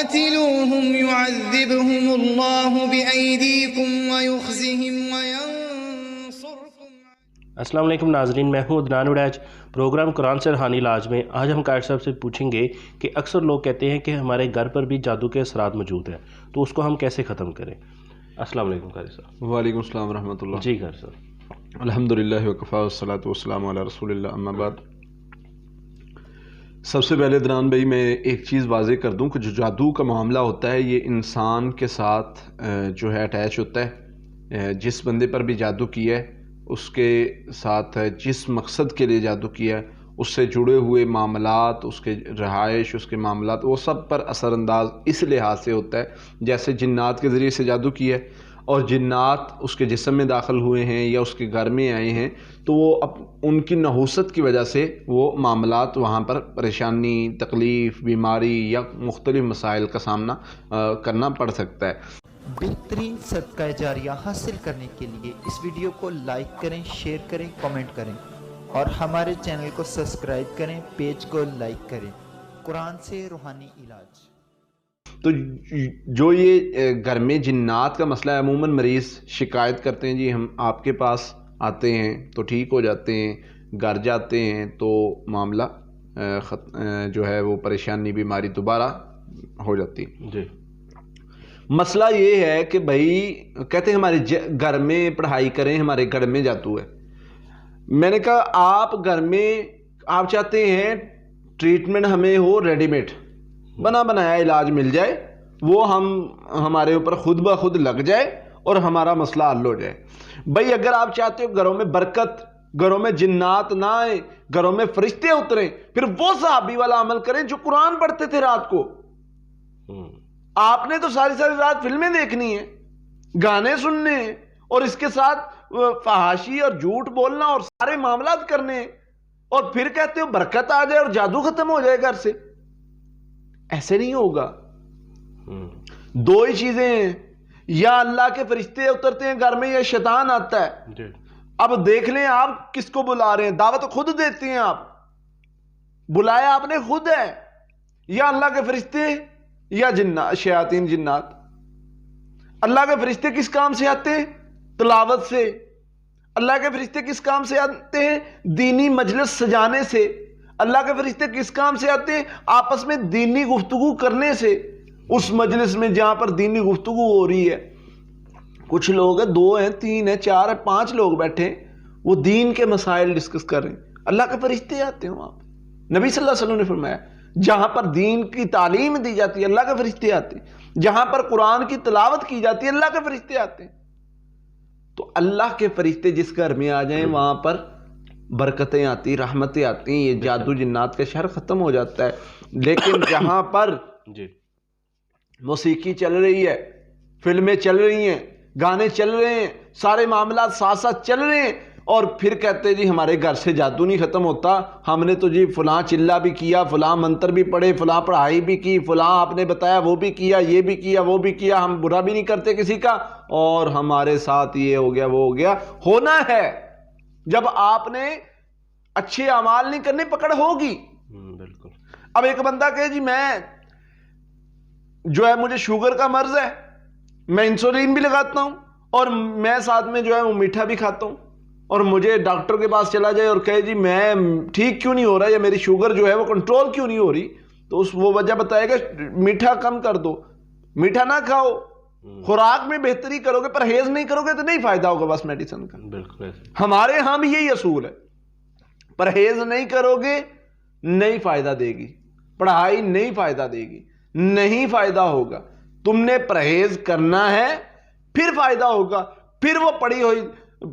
قاتلوهم يعذبهم الله بأيديكم ويخزهم وينصركم. السلام علیکم ناظرین، میں ہوں عدنان وڑیچ۔ پروگرام قرآن سے روحانی علاج میں آج ہم قائد صاحب سے پوچھیں گے کہ اکثر لوگ کہتے ہیں کہ ہمارے گھر پر بھی جادو کے اثرات موجود ہیں، تو اس کو ہم کیسے ختم کریں؟ السلام علیکم قائد صاحب۔ وعلیکم السلام ورحمۃ اللہ۔ جی قائد صاحب۔ الحمدللہ وکفا والصلاۃ والسلام علی رسول اللہ، اما بعد۔ سب سے پہلے عدنان بھائی میں ایک چیز واضح کر دوں کہ جو جادو کا معاملہ ہوتا ہے یہ انسان کے ساتھ جو ہے اٹیچ ہوتا ہے۔ جس بندے پر بھی جادو کیا ہے اس کے ساتھ جس مقصد کے لیے جادو کیا ہے اس سے جڑے ہوئے معاملات، اس کے رہائش، اس کے معاملات، وہ سب پر اثر انداز اس لحاظ سے ہوتا ہے جیسے جنات کے ذریعے سے جادو کیا ہے اور جنات اس کے جسم میں داخل ہوئے ہیں یا اس کے گھر میں آئے ہیں تو وہ ان کی نحوست کی وجہ سے وہ معاملات وہاں پر پریشانی، تکلیف، بیماری یا مختلف مسائل کا سامنا کرنا پڑ سکتا ہے۔ بہترین صدقہ جاریہ حاصل کرنے کے لیے اس ویڈیو کو لائک کریں، شیئر کریں، کمنٹ کریں اور ہمارے چینل کو سبسکرائب کریں، پیج کو لائک کریں۔ قرآن سے روحانی علاج۔ تو جو یہ گھر میں جنات کا مسئلہ ہے، عموماً مریض شکایت کرتے ہیں جی ہم آپ کے پاس آتے ہیں تو ٹھیک ہو جاتے ہیں، گھر جاتے ہیں تو معاملہ جو ہے وہ پریشانی، بیماری دوبارہ ہو جاتی ہے۔ جی، مسئلہ یہ ہے کہ بھائی کہتے ہیں ہمارے گھر میں پڑھائی کریں، ہمارے گھر میں جادو ہے۔ میں نے کہا آپ گھر میں آپ چاہتے ہیں ٹریٹمنٹ ہمیں ہو ریڈی میڈ، بنا بنایا علاج مل جائے، وہ ہمارے اوپر خود بخود لگ جائے اور ہمارا مسئلہ حل ہو جائے۔ بھائی اگر آپ چاہتے ہو گھروں میں برکت، گھروں میں جنات نہ آئے، گھروں میں فرشتے اتریں، پھر وہ صحابی والا عمل کریں جو قرآن پڑھتے تھے رات کو۔ آپ نے تو ساری رات فلمیں دیکھنی ہیں، گانے سننے ہیں اور اس کے ساتھ فحاشی اور جھوٹ بولنا اور سارے معاملات کرنے ہیں، اور پھر کہتے ہو برکت آ جائے اور جادو ختم ہو جائے گھر سے۔ ایسے نہیں ہوگا۔ دو ہی چیزیں ہیں، یا اللہ کے فرشتے اترتے ہیں گھر میں یا شیطان آتا ہے۔ اب دیکھ لیں آپ کس کو بلا رہے ہیں، دعوت خود دیتے ہیں آپ، بلایا آپ نے خود ہے، یا اللہ کے فرشتے یا جنات، شیاطین جنات۔ اللہ کے فرشتے کس کام سے آتے ہیں؟ تلاوت سے۔ اللہ کے فرشتے کس کام سے آتے ہیں؟ دینی مجلس سجانے سے۔ اللہ کے فرشتے کس کام سے آتے ہیں؟ آپس میں دینی گفتگو کرنے سے۔ اس مجلس میں جہاں پر دینی گفتگو ہو رہی ہے، کچھ لوگ ہیں، 2 ہیں، 3 ہیں، 4 ہیں، 5 لوگ بیٹھے ہیں، وہ دین کے مسائل ڈسکس کر رہے ہیں، اللہ کے فرشتے آتے ہیں وہاں پہ۔ نبی صلی اللہ علیہ وسلم نے فرمایا جہاں پر دین کی تعلیم دی جاتی ہے اللہ کے فرشتے آتے ہیں، جہاں پر قرآن کی تلاوت کی جاتی ہے اللہ کے فرشتے آتے ہیں۔ تو اللہ کے فرشتے جس گھر میں آ جائیں وہاں پر برکتیں آتی، رحمتیں آتی ہیں، یہ جادو جنات کا شر ختم ہو جاتا ہے۔ لیکن جہاں پر موسیقی چل رہی ہے، فلمیں چل رہی ہیں، گانے چل رہے ہیں، سارے معاملات ساتھ ساتھ چل رہے ہیں، اور پھر کہتے ہیں جی ہمارے گھر سے جادو نہیں ختم ہوتا، ہم نے تو جی فلاں چلا بھی کیا، فلاں منتر بھی پڑھے، فلاں پڑھائی بھی کی، فلاں آپ نے بتایا وہ بھی کیا، یہ بھی کیا، وہ بھی کیا، ہم برا بھی نہیں کرتے کسی کا، اور ہمارے ساتھ یہ ہو گیا وہ ہو گیا۔ ہونا ہے، جب آپ نے اچھے اعمال نہیں کرنے پکڑ ہوگی۔ بالکل۔ اب ایک بندہ کہے جی میں جو ہے مجھے شوگر کا مرض ہے، میں انسولین بھی لگاتا ہوں اور میں ساتھ میں جو ہے وہ میٹھا بھی کھاتا ہوں، اور مجھے ڈاکٹر کے پاس چلا جائے اور کہے جی میں ٹھیک کیوں نہیں ہو رہا یا میری شوگر جو ہے وہ کنٹرول کیوں نہیں ہو رہی، تو وہ وجہ بتائے گا میٹھا کم کر دو، میٹھا نہ کھاؤ، خوراک میں بہتری کرو گے، پرہیز نہیں کرو گے تو نہیں فائدہ ہوگا بس میڈیسن کا۔ بالکل ہمارے ہاں بھی یہی اصول ہے، پرہیز نہیں کرو گے نہیں فائدہ دے گی، پڑھائی نہیں فائدہ دے گی، نہیں فائدہ ہوگا، تم نے پرہیز کرنا ہے پھر فائدہ ہوگا، پھر وہ پڑھی ہوئی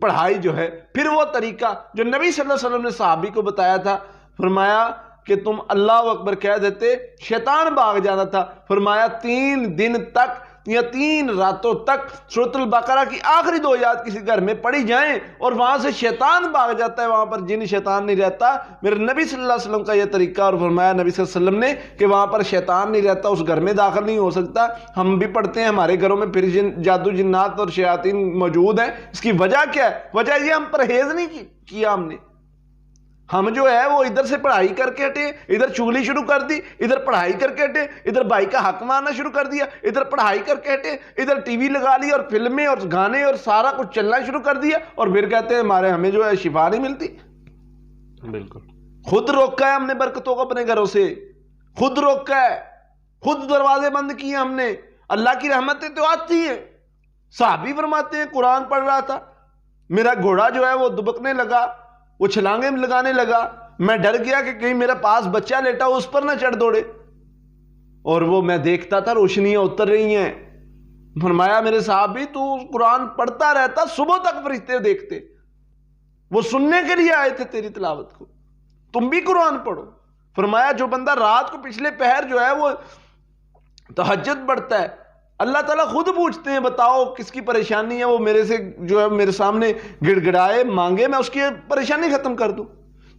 پڑھائی جو ہے، پھر وہ طریقہ جو نبی صلی اللہ علیہ وسلم نے صحابی کو بتایا تھا، فرمایا کہ تم اللہ اکبر کہہ دیتے شیطان بھاگ جانا تھا، فرمایا 3 دن تک یا 3 راتوں تک سورۃ البقرہ کی آخری 2 آیات کسی گھر میں پڑھی جائیں اور وہاں سے شیطان بھاگ جاتا ہے، وہاں پر جن شیطان نہیں رہتا۔ میرے نبی صلی اللہ علیہ وسلم کا یہ طریقہ، اور فرمایا نبی صلی اللہ علیہ وسلم نے کہ وہاں پر شیطان نہیں رہتا، اس گھر میں داخل نہیں ہو سکتا۔ ہم بھی پڑھتے ہیں ہمارے گھروں میں پھر جادو جنات اور شیاطین موجود ہیں، اس کی وجہ کیا ہے؟ وجہ یہ ہم پرہیز نہیں کیا، ہم نے ہم جو ہے وہ ادھر سے پڑھائی کر کے ہٹے، ادھر چغلی شروع کر دی، ادھر پڑھائی کر کے ہٹے، ادھر بھائی کا حق مارنا شروع کر دیا، ادھر پڑھائی کر کے ہٹے، ادھر ٹی وی لگا لی اور فلمیں اور گانے اور سارا کچھ چلنا شروع کر دیا، اور پھر کہتے ہیں ہمیں جو ہے شفا نہیں ملتی۔ بالکل خود روکا ہے ہم نے برکتوں کو اپنے گھروں سے، خود روکا ہے، خود دروازے بند کیے ہم نے۔ اللہ کی رحمتیں تو آتی ہیں۔ صحابی فرماتے ہیں قرآن پڑھ رہا تھا، میرا گھوڑا جو ہے وہ دبکنے لگا، وہ چھلانگیں لگانے لگا، میں ڈر گیا کہ کہیں میرا پاس بچہ لیٹا ہو اس پر نہ چڑھ دوڑے، اور وہ میں دیکھتا تھا روشنیاں اتر رہی ہیں۔ فرمایا میرے صحابی تو قرآن پڑھتا رہتا، صبح تک فرشتے دیکھتے، وہ سننے کے لیے آئے تھے تیری تلاوت کو، تم بھی قرآن پڑھو۔ فرمایا جو بندہ رات کو پچھلے پہر جو ہے وہ تہجد پڑھتا ہے، اللہ تعالیٰ خود پوچھتے ہیں بتاؤ کس کی پریشانی ہے، وہ میرے سے جو ہے میرے سامنے گڑ گڑائے مانگے، میں اس کی پریشانی ختم کر دوں۔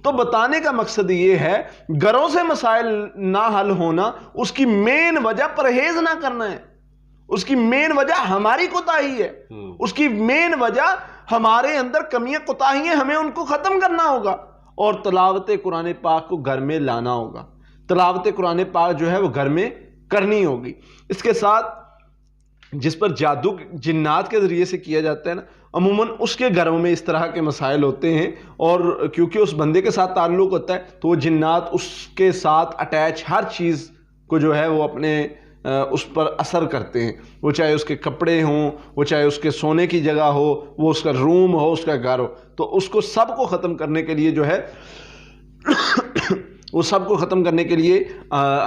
تو بتانے کا مقصد یہ ہے گھروں سے مسائل نہ حل ہونا، اس کی مین وجہ پرہیز نہ کرنا ہے، اس کی مین وجہ ہماری کوتاہی ہے، اس کی مین وجہ ہمارے اندر کمیاں کوتاہی ہیں، ہمیں ان کو ختم کرنا ہوگا، اور تلاوت قرآن پاک کو گھر میں لانا ہوگا۔ تلاوت قرآن پاک جو ہے وہ گھر میں کرنی ہوگی۔ اس کے ساتھ جس پر جادو جنات کے ذریعے سے کیا جاتا ہے نا، عموماً اس کے گھروں میں اس طرح کے مسائل ہوتے ہیں، اور کیونکہ اس بندے کے ساتھ تعلق ہوتا ہے تو وہ جنات اس کے ساتھ اٹیچ ہر چیز کو جو ہے وہ اپنے اس پر اثر کرتے ہیں، وہ چاہے اس کے کپڑے ہوں، وہ چاہے اس کے سونے کی جگہ ہو، وہ اس کا روم ہو، اس کا گھر ہو، تو اس کو سب کو ختم کرنے کے لیے جو ہے وہ سب کو ختم کرنے کے لیے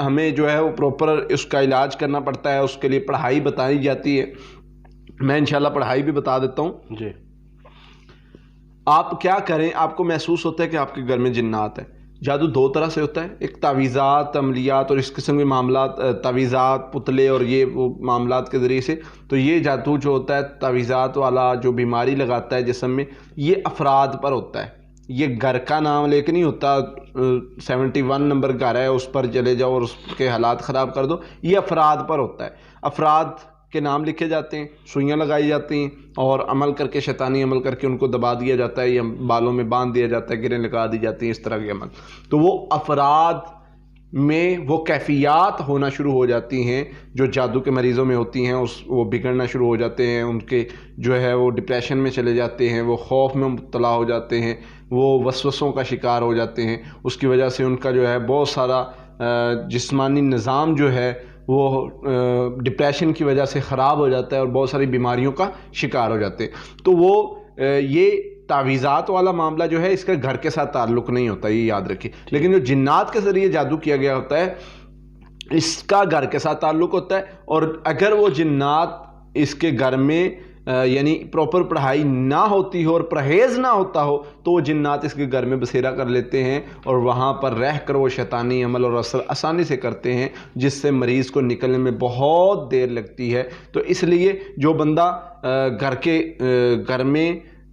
ہمیں جو ہے وہ پروپر اس کا علاج کرنا پڑتا ہے، اس کے لیے پڑھائی بتائی جاتی ہے۔ میں انشاءاللہ پڑھائی بھی بتا دیتا ہوں۔ جی آپ کیا کریں، آپ کو محسوس ہوتا ہے کہ آپ کے گھر میں جنات ہیں۔ جادو دو طرح سے ہوتا ہے، ایک تعویذات، عملیات اور اس قسم کے معاملات، تعویذات، پتلے اور یہ وہ معاملات کے ذریعے سے۔ تو یہ جادو جو ہوتا ہے تعویذات والا، جو بیماری لگاتا ہے جسم میں، یہ افراد پر ہوتا ہے۔ یہ گھر کا نام لے کے نہیں ہوتا 71 نمبر گھر ہے اس پر چلے جاؤ اور اس کے حالات خراب کر دو، یہ افراد پر ہوتا ہے۔ افراد کے نام لکھے جاتے ہیں، سوئیاں لگائی جاتی ہیں، اور عمل کر کے شیطانی عمل کر کے ان کو دبا دیا جاتا ہے، یا بالوں میں باندھ دیا جاتا ہے، گریں لگا دی جاتی ہیں، اس طرح کے عمل۔ تو وہ افراد میں وہ کیفیات ہونا شروع ہو جاتی ہیں جو جادو کے مریضوں میں ہوتی ہیں، وہ بگڑنا شروع ہو جاتے ہیں، ان کے جو ہے وہ ڈپریشن میں چلے جاتے ہیں، وہ خوف میں مبتلا ہو جاتے ہیں، وہ وسوسوں کا شکار ہو جاتے ہیں، اس کی وجہ سے ان کا جو ہے بہت سارا جسمانی نظام جو ہے وہ ڈپریشن کی وجہ سے خراب ہو جاتا ہے، اور بہت ساری بیماریوں کا شکار ہو جاتے ہیں۔ تو وہ یہ تعویذات والا معاملہ جو ہے اس کا گھر کے ساتھ تعلق نہیں ہوتا، یہ یاد رکھیے۔ لیکن جو جنات کے ذریعے جادو کیا گیا ہوتا ہے اس کا گھر کے ساتھ تعلق ہوتا ہے، اور اگر وہ جنات اس کے گھر میں یعنی پراپر پڑھائی نہ ہوتی ہو اور پرہیز نہ ہوتا ہو تو وہ جنات اس کے گھر میں بسیرا کر لیتے ہیں، اور وہاں پر رہ کر وہ شیطانی عمل اور اثر آسانی سے کرتے ہیں، جس سے مریض کو نکلنے میں بہت دیر لگتی ہے۔ تو اس لیے جو بندہ گھر میں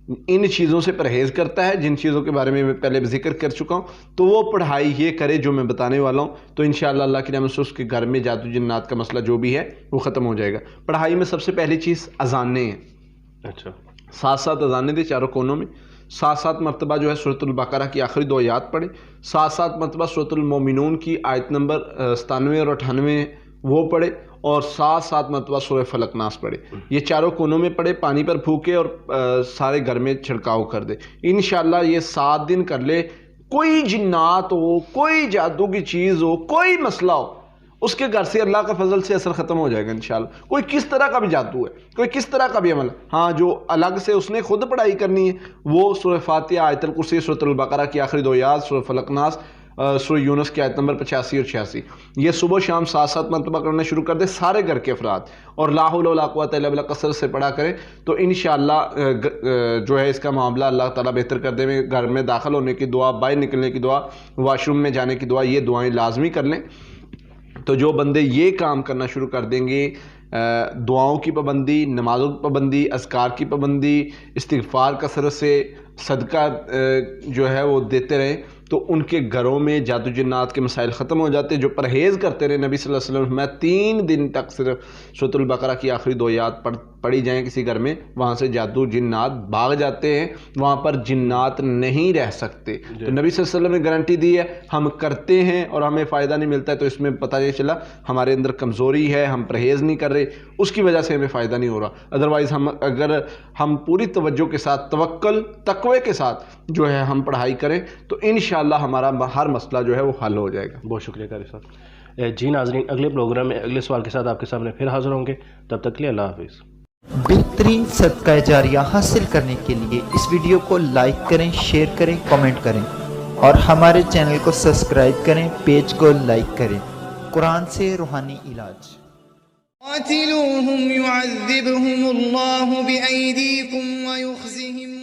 ان چیزوں سے پرہیز کرتا ہے، جن چیزوں کے بارے میں پہلے ذکر کر چکا ہوں، تو وہ پڑھائی یہ کرے جو میں بتانے والا ہوں، تو انشاءاللہ اللہ کی رحمت سے اس کے گھر میں جادو جنات کا مسئلہ جو بھی ہے وہ ختم ہو جائے گا۔ پڑھائی میں سب سے پہلی چیز اذانیں ہیں۔ اچھا، ساتھ اذانیں دے چاروں کونوں میں، 7 مرتبہ جو ہے سورۃ البقرہ کی آخری 2 آیات پڑھیں، 7 مرتبہ سورۃ المومنون کی آیت نمبر 97 اور 98 وہ پڑھے، اور 7 مرتبہ سورہ فلق ناس پڑھے۔ یہ چاروں کونوں میں پڑھے، پانی پر پھونکے اور سارے گھر میں چھڑکاؤ کر دے۔ انشاءاللہ یہ 7 دن کر لے، کوئی جنات ہو، کوئی جادو کی چیز ہو، کوئی مسئلہ ہو، اس کے گھر سے اللہ کا فضل سے اثر ختم ہو جائے گا انشاءاللہ۔ کوئی کس طرح کا بھی جادو ہے، کوئی کس طرح کا بھی عمل، ہاں جو الگ سے اس نے خود پڑھائی کرنی ہے وہ سورہ فاتحہ، آیت الکرسی، سورۃ البقرہ کی آخری 2 آیات، سورہ فلق ناس، سورہ یونس کی آیت نمبر 85 اور 86، یہ صبح شام 7 مرتبہ کرنا شروع کر دے سارے گھر کے افراد، اور لا حول ولا قوت الا باللہ کثرت سے پڑھا کریں، تو انشاءاللہ جو ہے اس کا معاملہ اللہ تعالیٰ بہتر کر دے۔ گھر میں داخل ہونے کی دعا، باہر نکلنے کی دعا، واش روم میں جانے کی دعا، یہ دعائیں لازمی کر لیں۔ تو جو بندے یہ کام کرنا شروع کر دیں گے، دعاؤں کی پابندی، نمازوں کی پابندی، اذکار کی پابندی، استغفار کثرت سے، صدقہ جو ہے وہ دیتے رہیں، تو ان کے گھروں میں جادو جنات کے مسائل ختم ہو جاتے ہیں۔ جو پرہیز کرتے رہے، نبی صلی اللہ علیہ وسلم میں 3 دن تک صرف سورۃ البقرہ کی آخری 2 آیات پڑھی جائیں کسی گھر میں، وہاں سے جادو جنات بھاگ جاتے ہیں، وہاں پر جنات نہیں رہ سکتے۔ تو نبی صلی اللہ علیہ وسلم نے گارنٹی دی ہے، ہم کرتے ہیں اور ہمیں فائدہ نہیں ملتا ہے، تو اس میں پتہ یہ چلا ہمارے اندر کمزوری ہے، ہم پرہیز نہیں کر رہے، اس کی وجہ سے ہمیں فائدہ نہیں ہو رہا۔ ادروائز اگر ہم پوری توجہ کے ساتھ، توکل تقوی کے ساتھ جو ہے ہم پڑھائی کریں تو انشاءاللہ ہمارا ہر مسئلہ جو ہے وہ حل ہو جائے گا۔ بہت شکریہ قاری صاحب۔ جی ناظرین، اگلے پروگرام میں اگلے سوال کے ساتھ آپ کے سامنے پھر حاضر ہوں گے، تب تک کے لیے اللہ حافظ۔ بہترین صدقہ جاریہ حاصل کرنے کے لیے اس ویڈیو کو لائک کریں، شیئر کریں، کمنٹ کریں اور ہمارے چینل کو سبسکرائب کریں، پیج کو لائک کریں۔ قرآن سے روحانی علاج۔ قاتلوهم يعذبهم الله بأيديكم ويخزهم